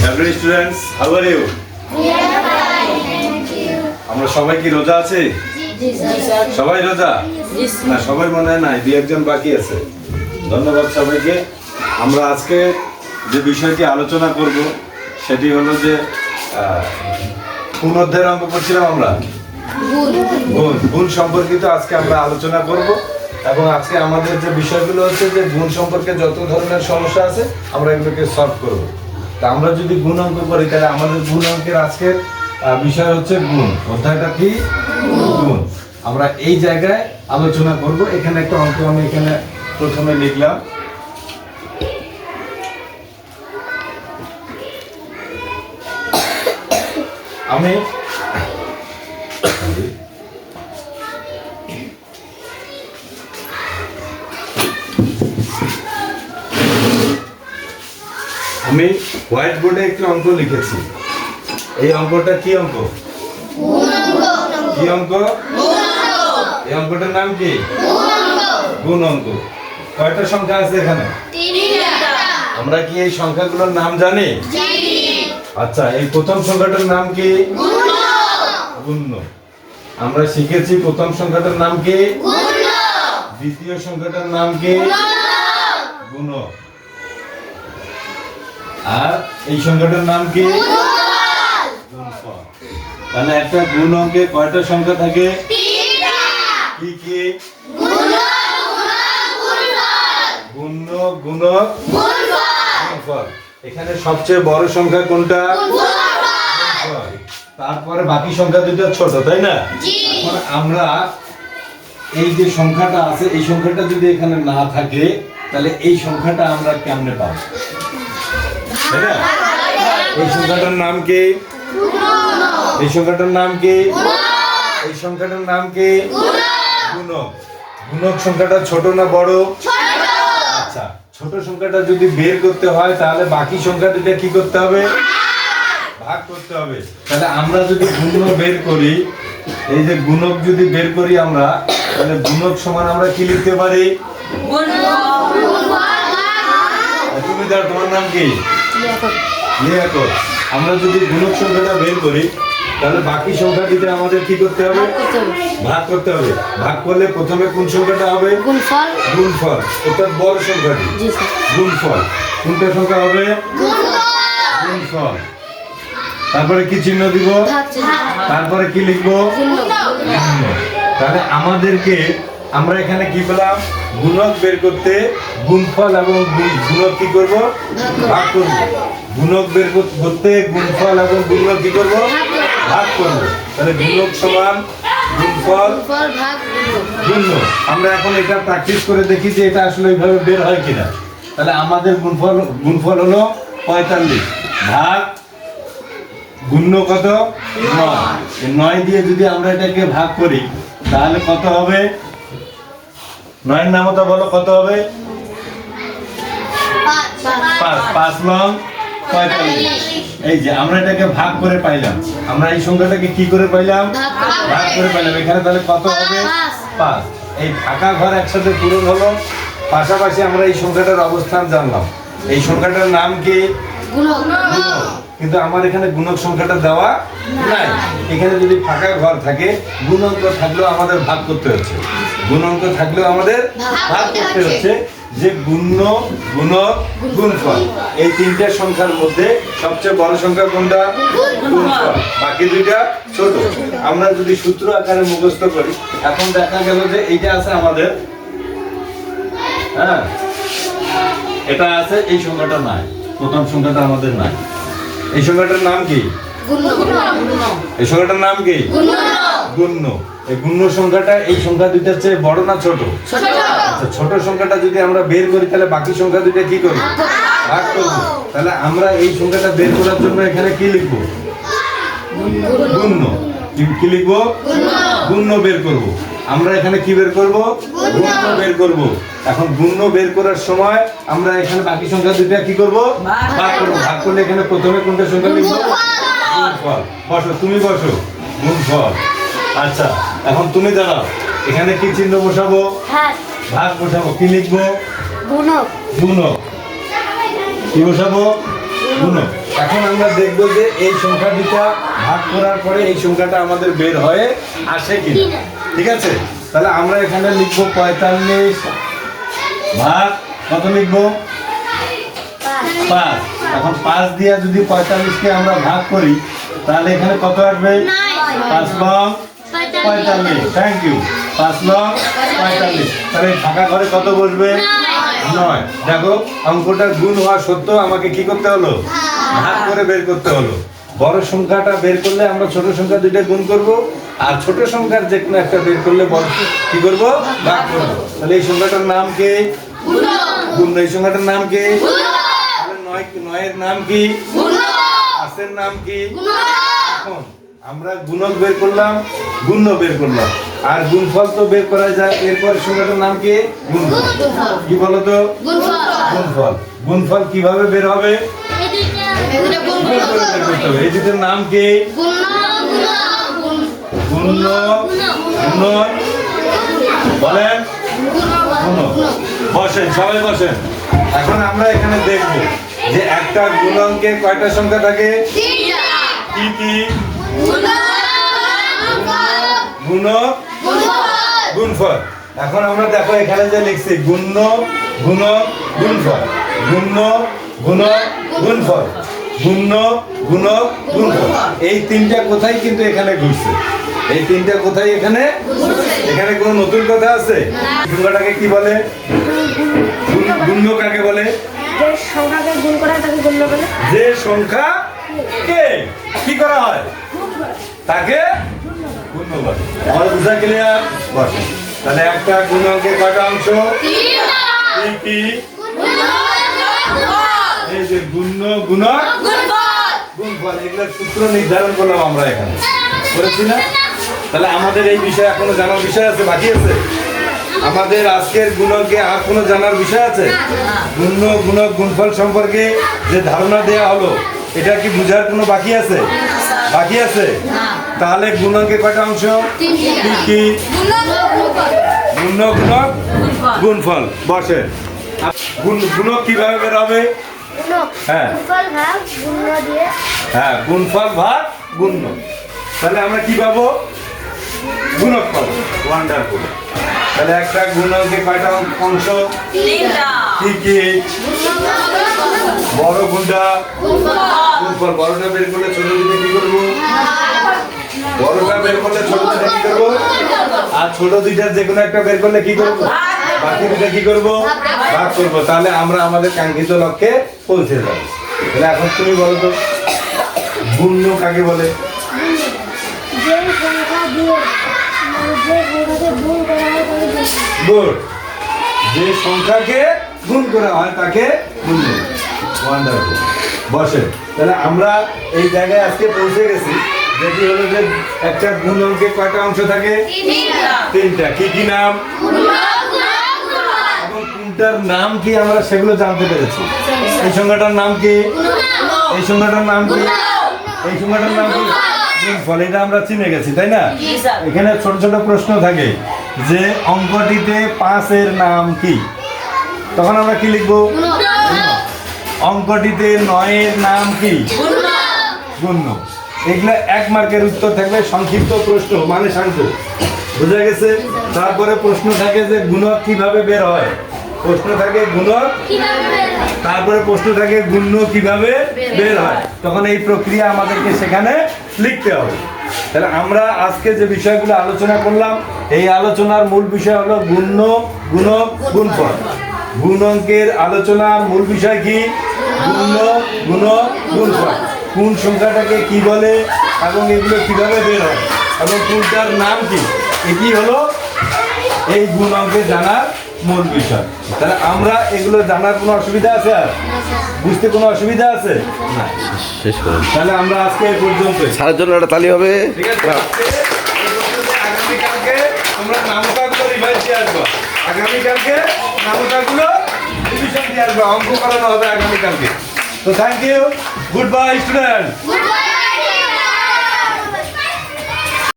Hello students, how are you? আমরা সবাই কি রোজা আছি? সবাই রোজা? না সবাই মনে হয় নাই, দুই একজন বাকি আছে। ধন্যবাদ সবাইকে। আমরা আজকে যে বিষয়টি আলোচনা করব সেটি হলো যে কোন অধ্যায়ের অঙ্ক করছিলাম আমরা? গুণ সম্পর্কিত আজকে আমরা আলোচনা করব। এবং আজকে আমাদের যে বিষয়গুলো হচ্ছে যে গুণ সম্পর্কে যত ধরনের সমস্যা আছে আমরা এগুলোকে সলভ করব। তা আমরা যদি গুণ অঙ্ক করি তাহলে আমাদের গুণ অঙ্কের আজকের বিষয় হচ্ছে গুণ। অধ্যায়টা কি? গুণ। আমরা এই জায়গায় আলোচনা করব। এখানে একটা অঙ্ক আমি এখানে প্রথমে লিখলাম। আমি হোয়াইট বোর্ডে একটি অঙ্ক লিখেছি। এই অঙ্কটা কি অঙ্ক? কি অঙ্ক? এই অঙ্কটার নাম কি? গুণ অঙ্ক। কয়টা সংখ্যা আছে এখানে? আমরা কি এই সংখ্যাগুলোর নাম জানি? আচ্ছা, এই প্রথম সংখ্যাটার নাম কি? গুণ্য। আমরা শিখেছি প্রথম সংখ্যাটার নাম কি? দ্বিতীয় সংখ্যাটার নাম কি? গুণক। আর এই সংখ্যাটার নাম কি? গুণফল। তাহলে একটা গুণ অঙ্কে কয়টা সংখ্যা থাকে? কি কি? গুণ্য, গুণক, গুণফল। এখানে সবচেয়ে বড় সংখ্যা কোনটা? গুণফল। তারপরে বাকি সংখ্যা দুটো ছোট, তাই না? এখন আমরা এই যে সংখ্যাটা আছে এই সংখ্যাটা যদি এখানে না থাকে তাহলে এই সংখ্যাটা আমরা কেমনে পাবো? তাই না? এই সংখ্যাটার নাম কি? এই সংখ্যাটার নাম কি? এই সংখ্যাটার নাম কি? গুণক। গুণক সংখ্যাটা ছোট না বড়? আচ্ছা, ছোট সংখ্যাটা যদি বের করতে হয় তাহলে বাকি সংখ্যা দুটো কি করতে হবে? ভাগ করতে হবে। তাহলে আমরা যদি গুণ্য বের করি, এই যে গুণক যদি বের করি আমরা, তাহলে গুণক সমান আমরা কি লিখতে পারি? তুমি দাও, তোমার নাম কি? লিয়াকত। আমরা যদি গুণক সংখ্যাটা বের করি তাহলে বাকি সংখ্যা দিতে আমাদের কি করতে হবে? ভাগ করতে হবে। ভাগ করলে প্রথমে কোন সংখ্যাটা হবে? গুণফল। গুণফল অর্থাৎ বড় সংখ্যাটি। গুণফল। কোনটা সংখ্যা হবে? গুণফল। তারপরে কি চিহ্ন দিব? তারপরে কি লিখবো? তাহলে আমাদেরকে আমরা এখানে কি পেলাম? গুণক বের করতে গুণফল এবং গুণক কি করব? ভাগ করব। গুণক বের করতে গুণফল এবং গুণক কি করব? ভাগ করব। তাহলে গুণক সমান গুণফল ভাগ গুণ্য। আমরা এখন এটা প্র্যাকটিস করে দেখি যে এটা আসলে এইভাবে বের হয় কিনা। তাহলে আমাদের গুণফল হলো 45 ভাগ গুণ্য কত? 9। 9 দিয়ে যদি আমরা এটাকে ভাগ করি তাহলে কত হবে? 9 নামতা বলো কত হবে? 5। 5 লং 45। এই যে আমরা এটাকে ভাগ করে পাইলাম। আমরা এই সংখ্যাটাকে কি করে পাইলাম? ভাগ করে পাইলাম। এখানে তাহলে কত হবে? 5। এই ফাঁকা ঘর একসাথে পূরণ হলো। পাশাপাশি আমরা এই সংখ্যাটার অবস্থান জানলাম। এই সংখ্যাটার নাম কি? গুণক। কিন্তু আমার এখানে গুণক সংখ্যাটা দেওয়া নাই। এখানে যদি ফাঁকা ঘর থাকে, গুণাঙ্ক থাকলেও আমাদের ভাগ করতে হচ্ছে। গুণাঙ্ক থাকলেও আমাদের ভাগ করতে হচ্ছে। যে গুণ্য, গুণক, গুণফল এই তিনটা সংখ্যার মধ্যে সবচেয়ে বড় সংখ্যা কোনটা? গুণফল। বাকি দুইটা ছোট। আমরা যদি সূত্র আকারে মুখস্থ করি, এখন দেখা গেল যে এইটা আছে আমাদের, হ্যাঁ এটা আছে, এই সংখ্যাটা নাই। প্রথম সংখ্যাটা আমাদের নাই। এই সংখ্যাটার নাম কি? এই সংখ্যাটার নাম কি? গুণ্য। এই গুণ্য সংখ্যাটা এই সংখ্যা দুইটার চেয়ে বড় না ছোট? আচ্ছা, ছোট সংখ্যাটা যদি আমরা বের করি তাহলে বাকি সংখ্যা দুইটা কি করব? ভাগ করব। তাহলে আমরা এই সংখ্যাটা বের করার জন্য এখানে কি লিখব? গুণ্য। কি লিখব? গুণ্য বের করব। আমরা এখানে কি বের করব? গুণ্য বের করব। এখন গুণ্য বের করার সময় আমরা এখানে বাকি সংখ্যা দুইটা কি করব? ভাগ করব। ভাগ করলে এখানে প্রথমে কোনটা সংখ্যা লিখব? গুণফল। বসো, তুমি বসো। গুণফল। আচ্ছা, এখন তুমি দাঁড়াও। এখানে কি চিহ্ন বসাবো? ভাগ বসাবো। কি লিখবো? গুণক। গুণক। কি বসাবো? গুণক। এখন আমরা দেখব যে এই সংখ্যা দুটা ভাগ করার পরে এই সংখ্যাটা আমাদের বের হয়ে আসে কি ঠিক আছে। তাহলে আমরা এখানে লিখব 45 ভাগ কত লিখব 5। এখন 5 দিয়ে যদি 45 কে আমরা ভাগ করি তাহলে এখানে কত আসবে 5 লং 45। Thank you. 5 লং 45। তাহলে ফাঁকা ঘরে কত বসবে 9। দেখো অঙ্কটা গুণ হওয়া সত্ত্বেও আমাকে কি করতে হলো ভাগ করে বের করতে হলো। বড় সংখ্যাটা বের করলে আমরা ছোট সংখ্যা দুইটা গুণ করব, আর ছোট সংখ্যার যে কোনো একটা বের করলে বড় কি করব ভাগ করব। তাহলে এই সংখ্যাটার নাম কি গুণ। এই সংখ্যাটার নাম কি তাহলে 9 এর নাম কি আসের নাম কি। এখন আমরা গুণক বের করলাম, গুণ্য বের করলাম, আর গুণফল তো বের করা যায়। এরপর সংখ্যাটার নাম কি গুণফল। কি বলো তো গুণফল। গুণফল কিভাবে বের হবে এই দুটোর নাম কি গুণ্য গুণ বলেন গুণ। বসেন সবাই বসেন। এখন আমরা এখানে দেখব যে একটা গুণকে কয়টা সংখ্যা থাকে কি কি গুণ গুণফল। এখন আমরা দেখো এখানে যে লিখছি গুণ্য গুণ গুণফল, গুণ্য গুণ গুণফল, গুণ্য গুণ গুণফল। এই তিনটা কোথায় কিন্তু এখানে ঘুরছে। এই তিনটা কোথায় এখানে এখানে কোনো নতুন কথা আছে। সংখ্যাটাকে কি বলে গুণ্য কাকে বলে যে সংখ্যাকে গুণ করা তাকে গুণ্য বলে। যে সংখ্যা কে কি করা হয় তাকে গুণ্য বলে। আমার বুঝা ক্লিয়ার বসে। তাহলে একটা গুণকের কয়টা অংশ কি এই যে গুণ্য গুণক গুণফল এগুলোর সূত্র নির্ধারণ করলাম আমরা এখানে করেছি না। তাহলে আমাদের এই বিষয়ে এখনো জানার বিষয় আছে বাকি আছে। আমাদের আজকের গুণকে আর কোনো জানার বিষয় আছে গুণ্য গুণক গুণফল সম্পর্কে যে ধারণা দেয়া হলো এটা কি বুঝার কোনো বাকি আছে বাকি আছে। তাহলে গুণকে কয়টা অংশ কি কি গুণ্য গুণক গুণফল। বসে গুণক কিভাবে বের হবে হ্যাঁ হ্যাঁ গুণফল ভাগ গুণ্য। তাহলে আমরা কি পাবো গুণক পাবো। ওয়ান্ডারফুল। তাহলে একটা গুণকে কয়টা অংশ কি কি বড় কোনটা গুণফল। বড়টা বের করলে ছোট দিকে কি করবো বড়টা বের করলে ছোট দিকে কি করবো, আর ছোট দুইটার যে কোনো একটা বের করলে কি করবো বাকি দুটা কি করবো ভাগ করবো। তাহলে আমরা আমাদের কাঙ্ক্ষিত লক্ষ্যে পৌঁছে যাবো। তাহলে এখন তুমি বলো তো গুণ্য কাকে বলে। গুড। যে সংখ্যাকে গুণ করা হয় তাকে গুণ্য। ওয়ান্ডারফুল। বসে। তাহলে আমরা এই জায়গায় আজকে পৌঁছে গেছি যেটি হলো যে একটা গুণকে কয়টা অংশ থাকে তিনটা। কি কি নাম এবং কোনটার নাম কি আমরা সেগুলো জানতে পেরেছি। এই সংখ্যাটার নাম কি এই সংখ্যাটার নাম কি এই সংখ্যাটার নাম কি গুণফল। এটা আমরা চিনে গেছি তাই না। এখানে ছোট ছোট প্রশ্ন থাকে যে অঙ্কটিতে 5 এর নাম কি, তখন আমরা কি লিখবো অঙ্কটিতে 9 এর নাম কি গুণ্য। এগুলো 1 মার্কের উত্তর থাকবে সংক্ষিপ্ত প্রশ্ন মানে শান্ত বুঝা গেছে। তারপরে প্রশ্ন থাকে যে গুণক কিভাবে বের হয়, প্রশ্ন থাকে গুণক, তারপরে প্রশ্ন থাকে গুণ্য কিভাবে বের হয়। তখন এই প্রক্রিয়া আমাদেরকে সেখানে লিখতে হবে। তাহলে আমরা আজকে যে বিষয়গুলো আলোচনা করলাম এই আলোচনার মূল বিষয় হলো গুণ্য গুণক গুণফল। গুণকের আলোচনার মূল বিষয় কি গুণ্য গুণক গুণফল। কোন সংখ্যাটাকে কি বলে এবং এগুলো কিভাবে বের হয় এবং কোনটার নাম কি, এটি হলো এই গুণকে জানার মূল বিষয়। তাহলে আমরা এগুলো জানার কোনো অসুবিধা আছে আর বুঝতে কোনো অসুবিধা আছে না শেষ করুন। তাহলে আমরা আজকে এই পর্যন্ত সারের জন্য একটা তালি হবে। ঠিক আছে। আগামীকালকে তোমরা নামকাগুলো রিভাইজ দিয়ে আসবো। আগামীকালকে নামকাগুলো রিভিশন দিয়ে আসবো। অঙ্ক করানো হবে আগামীকালকে। তো thank you. Good bye student.